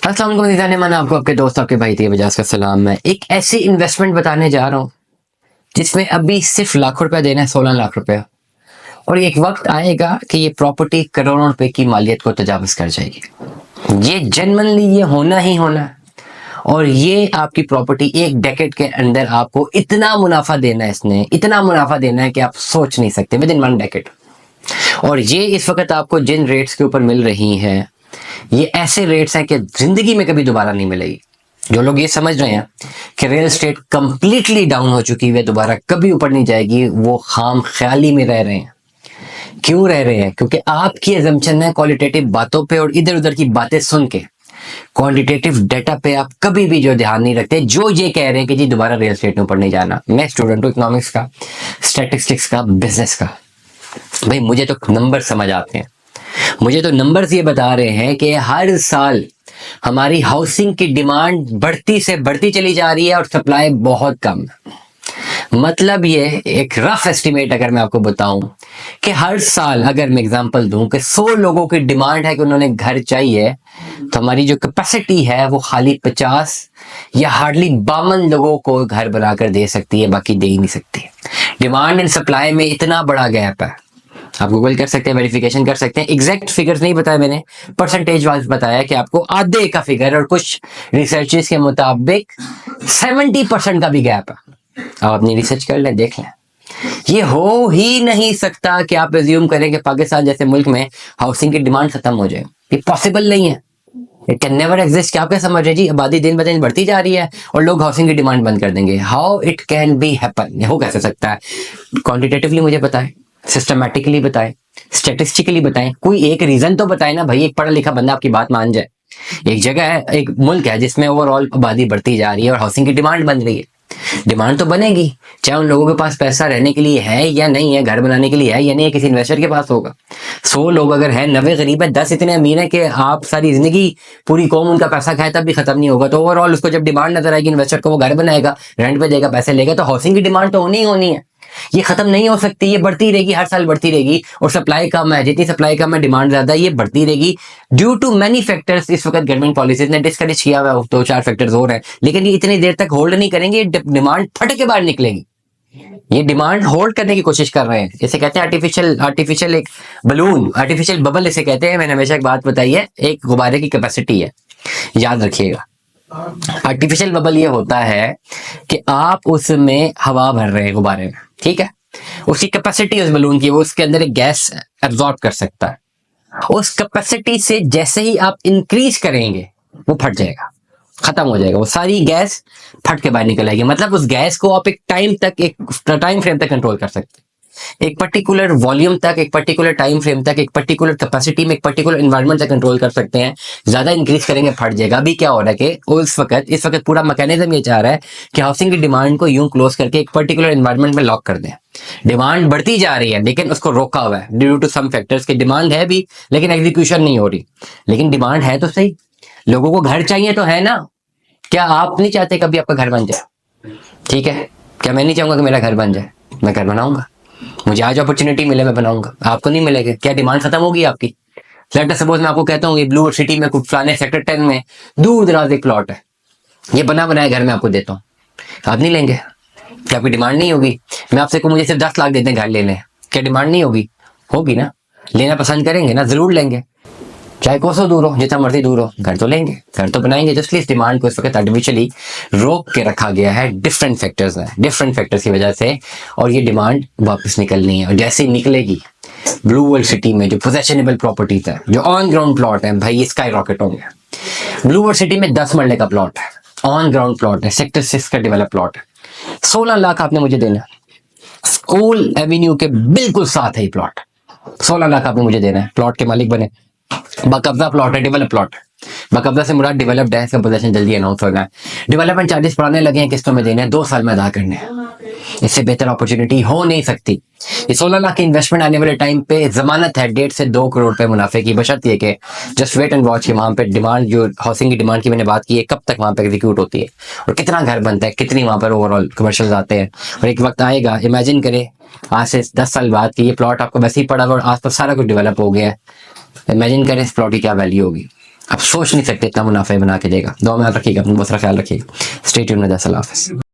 अस्सलाम वालेकुम जाने माना आपको आपके दोस्त आपके भाई थे बजाज का सलाम। मैं एक ऐसी इन्वेस्टमेंट बताने जा रहा हूँ जिसमें अभी सिर्फ लाख रुपया देना है, 16 लाख रुपया। और एक वक्त आएगा कि ये प्रॉपर्टी करोड़ों रुपए की मालियत को तजावज कर जाएगी। ये जेन्युइनली ये होना ही होना है। और ये आपकी प्रॉपर्टी एक डेकेड के अंदर आपको इतना मुनाफा देना है, इसने इतना मुनाफा देना है कि आप सोच नहीं सकते, विद इन 1 डेकेड। और ये इस वक्त आपको जिन रेट्स के ऊपर मिल रही हैं, ये ऐसे रेट्स हैं कि जिंदगी में कभी दोबारा नहीं मिलेगी। जो लोग ये समझ रहे हैं कि रियल एस्टेट कंप्लीटली डाउन हो चुकी है, दोबारा कभी ऊपर नहीं जाएगी, वो खाम ख्याली में रह रहे हैं। क्यों रह रहे हैं? क्योंकि आपकी अजम्पशन है क्वालिटेटिव बातों पे और इधर उधर की बातें सुन के। क्वांटिटेटिव डाटा पे आप कभी भी जो ध्यान नहीं रखते, जो ये कह रहे हैं कि जी दोबारा रियल एस्टेट में ऊपर नहीं जाना। मैं स्टूडेंट हूँ इकोनॉमिक्स का, स्टैटिस्टिक्स का, बिजनेस का। भाई मुझे तो नंबर समझ आते हैं। मुझे तो नंबर्स ये बता रहे हैं कि हर साल हमारी हाउसिंग की डिमांड बढ़ती से बढ़ती चली जा रही है और सप्लाई बहुत कम है। मतलब ये एक रफ एस्टिमेट अगर मैं आपको बताऊं कि हर साल अगर मैं एग्जांपल दूं कि 100 लोगों की डिमांड है कि उन्होंने घर चाहिए, तो हमारी जो कैपेसिटी है वो खाली 50 या हार्डली 52 लोगों को घर बनाकर दे सकती है, बाकी दे ही नहीं सकती। डिमांड एंड सप्लाई में इतना बड़ा गैप है। आप गूगल कर सकते हैं, वेरिफिकेशन कर सकते हैं। एग्जैक्ट फिगर्स नहीं बताया मैंने, परसेंटेज वाइज बताया कि आपको आधे का फिगर, और कुछ रिसर्चेस के मुताबिक 70% का भी गैप है। आप अपनी रिसर्च कर लें, देख लें। ये हो ही नहीं सकता कि आप एज्यूम करें कि पाकिस्तान जैसे मुल्क में हाउसिंग की डिमांड खत्म हो जाए। ये पॉसिबल नहीं है। It can never exist. क्या आप क्या समझ रहे हैं जी, आबादी दिन ब दिन बढ़ती जा रही है और लोग हाउसिंग की डिमांड बंद कर देंगे? How it can be happen? हो कैसे सकता है? क्वांटिटेटिवली मुझे बताएं, सिस्टमैटिकली बताएं, स्टैटिस्टिकली बताएं। कोई एक रीजन तो बताएं ना भाई, एक पढ़ा लिखा बंदा आपकी बात मान जाए। एक जगह है, एक मुल्क है जिसमें ओवरऑल आबादी बढ़ती जा रही है और हाउसिंग की डिमांड बन रही है। डिमांड तो बनेगी, चाहे उन लोगों के पास पैसा रहने के लिए है या नहीं है, घर बनाने के लिए है या नहीं है, किसी इन्वेस्टर के पास होगा। 100 लोग अगर हैं, 90 गरीब है, 10 इतने अमीर है कि आप सारी जिंदगी पूरी कौम उनका पैसा खाए तब भी खत्म नहीं होगा। तो ओवरऑल उसको जब डिमांड नजर आएगी इन्वेस्टर को, वो घर बनाएगा, रेंट पे देगा, पैसे लेगा। तो हाउसिंग की डिमांड तो होनी ही होनी है। ये खत्म नहीं हो सकती, ये बढ़ती रहेगी, हर साल बढ़ती रहेगी। और सप्लाई कम है, जितनी सप्लाई कम है डिमांड ज्यादा है, ये बढ़ती रहेगी ड्यू टू मेनी फैक्टर्स। इस वक्त गवर्नमेंट पॉलिसीज ने डिस्करेज किया हुआ है, 2-4 फैक्टर्स और हैं, लेकिन ये इतनी देर तक होल्ड नहीं करेंगे, डिमांड फट के बाहर निकलेगी। ये डिमांड होल्ड करने की कोशिश कर रहे हैं। इसे कहते हैं आर्टिफिशियल एक बलून, आर्टिफिशियल बबल इसे कहते हैं। मैंने हमेशा एक बात बताई है, एक गुब्बारे की कैपेसिटी है, याद रखिएगा। आर्टिफिशियल बबल ये होता है कि आप उसमें हवा भर रहे हैं गुब्बारे में, ठीक है। उसकी कैपेसिटी उस बलून की, वो उसके अंदर एक गैस एब्जॉर्ब कर सकता है। उस कैपेसिटी से जैसे ही आप इंक्रीज करेंगे वो फट जाएगा, खत्म हो जाएगा, वो सारी गैस फट के बाहर निकल आएगी। मतलब उस गैस को आप एक टाइम फ्रेम तक कंट्रोल कर सकते हैं, एक पर्टिकुलर वॉल्यूम तक, एक पर्टिकुलर टाइम फ्रेम तक, एक पर्टिकुलर कैपेसिटी में, एक पर्टिकुलर एनवायरनमेंट तक कंट्रोल कर सकते हैं। ज्यादा इंक्रीज करेंगे फट जाएगा। अभी क्या हो रहा है कि इस वक्त पूरा मैकेनिज्म ये चाह रहा है कि हाउसिंग की डिमांड को यूं क्लोज करके एक पर्टिकुलर एनवायरनमेंट में लॉक कर दें। डिमांड बढ़ती जा रही है लेकिन उसको रोका हुआ है ड्यू टू सम फैक्टर्स। की डिमांड है भी लेकिन एग्जीक्यूशन नहीं हो रही। लेकिन डिमांड है तो सही, लोगों को घर चाहिए तो है ना। क्या आप नहीं चाहते कभी आपका घर बन जाए? ठीक है, क्या मैं नहीं चाहूंगा कि मेरा घर बन जाए? मैं घर बनाऊंगा, मुझे आज अपॉर्चुनिटी मिले मैं बनाऊंगा। आपको नहीं मिलेगा, क्या डिमांड खत्म होगी आपकी? लेट अस सपोज मैं आपको कहता हूँ ये ब्लू सिटी में कुछ फलाने सेक्टर 10 में दूर दराज एक प्लॉट है, ये बना बनाया घर मैं आपको देता हूँ, आप नहीं लेंगे? क्या आपकी डिमांड नहीं होगी? मैं आपसे कहूँ मुझे सिर्फ 10 लाख देते हैं घर ले लें, क्या डिमांड नहीं होगी? होगी ना। लेना पसंद करेंगे ना, जरूर लेंगे, चाहे कोसों दूर हो, जितना मर्जी दूर हो, घर तो लेंगे, घर तो बनाएंगे। तो इसलिए इस डिमांड को इस वक्त आर्टिफिशियली रोक के रखा गया है, डिफरेंट फैक्टर्स की वजह से। और ये डिमांड वापस निकलनी है, और जैसे ही निकलेगी ब्लू वर्ल्ड सिटी में जो पोजेशनेबल प्रॉपर्टीज है, जो ऑन ग्राउंड प्लॉट है, भाई ये स्काई रॉकेट होंगे। ब्लू वर्ल्ड सिटी में 10 मरले का प्लॉट है, ऑन ग्राउंड प्लॉट है, सेक्टर 6 का डेवलप प्लॉट है। 16 लाख आपने मुझे देना, स्कूल एवेन्यू के बिल्कुल साथ है ये प्लॉट। 16 लाख आपने मुझे देना है, प्लॉट के मालिक बने। बाकब्जा प्लॉट है, डेवलप प्लॉट है। बाकब्जा से मुराद डेवलप्ड है, इसका पोजीशन जल्दी अनाउंस होना है। डेवलपमेंट चार्जेस पड़ाने लगे हैं, किस्तों में देने हैं, 2 साल में अदा करने हैं। इससे बेहतर अपॉर्चुनिटी हो नहीं सकती। ये 16 लाख की इन्वेस्टमेंट आने वाले टाइम पे जमानत है 1.5 से 2 करोड़ रुपए मुनाफे की, बशर्ते ये कि जस्ट वेट एंड वॉच कि वहां पे डिमांड, जो हाउसिंग की डिमांड की मैंने बात की है, कब तक वहां पे एग्जीक्यूट होती है और कितना घर बनता है, कितनी वहां पर ओवरऑल कमर्शियल आते हैं। और एक वक्त आएगा, इमेजिन करें आज से 10 साल बाद कि ये प्लॉट आपको वैसे ही पड़ा हुआ और आसपास सारा कुछ डेवलप हो गया है। इमेजिन करें इस प्लॉट की क्या वैल्यू होगी। आप सोच नहीं सकते इतना मुनाफे बना के देगा। दुआ में याद रखिएगा, अपना बहुत सारा ख्याल रखिएगा। Stay tuned with us. अल्लाह हाफ़िज़।